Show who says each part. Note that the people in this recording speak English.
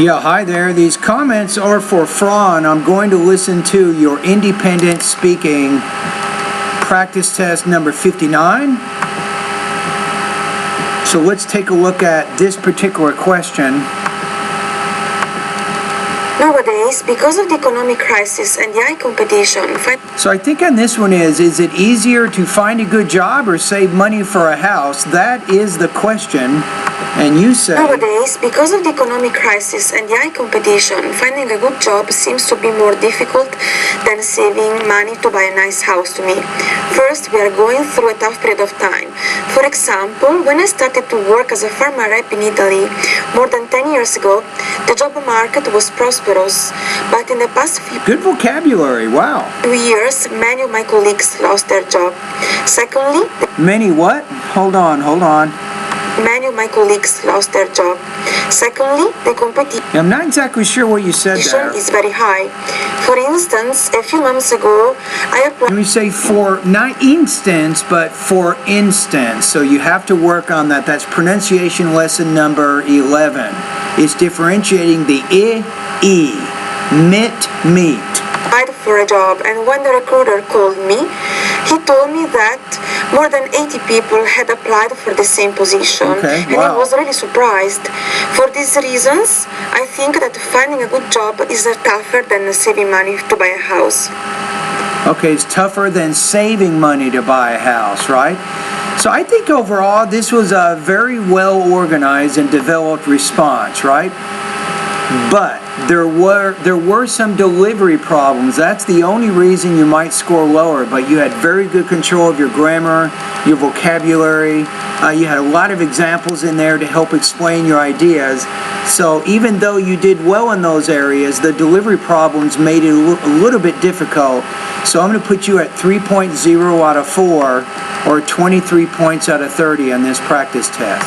Speaker 1: Yeah, hi there. These comments are for Fran. I'm going to listen to your independent speaking practice test number 59. So let's take a look at this particular question.
Speaker 2: Nowadays, because of the economic crisis and the high competition,
Speaker 1: So I think on this one is it easier to find a good job or save money for a house? That is the question. And you say...
Speaker 2: Nowadays, because of the economic crisis and the high competition, finding a good job seems to be more difficult than saving money to buy a nice house to me. First, we are going through a tough period of time. For example, when I started to work as a farmer rep in Italy more than 10 years ago, the job market was prosperous, but in the past
Speaker 1: Good vocabulary, wow.
Speaker 2: few years, many of my colleagues lost their job. Secondly,
Speaker 1: Many what? Hold on.
Speaker 2: many of my colleagues lost their job. Secondly, the competition
Speaker 1: I'm not exactly sure what you said there.
Speaker 2: is very high. For instance, a few months ago, I
Speaker 1: Let
Speaker 2: applied
Speaker 1: me say for, not instance, but for instance. So you have to work on that. That's pronunciation lesson number 11. It's differentiating the I, meet.
Speaker 2: for a job, and when the recruiter called me, he told me that more than 80 people had applied for the same position,
Speaker 1: Okay,
Speaker 2: and I
Speaker 1: wow.
Speaker 2: was really surprised. For these reasons, I think that finding a good job is tougher than saving money to buy a house.
Speaker 1: Okay, it's tougher than saving money to buy a house, right? So I think overall this was a very well organized and developed response, right? But there were some delivery problems. That's the only reason you might score lower, but you had very good control of your grammar, your vocabulary. You had a lot of examples in there to help explain your ideas. So even though you did well in those areas, the delivery problems made it a little bit difficult. So I'm going to put you at 3.0 out of 4 or 23 points out of 30 on this practice test.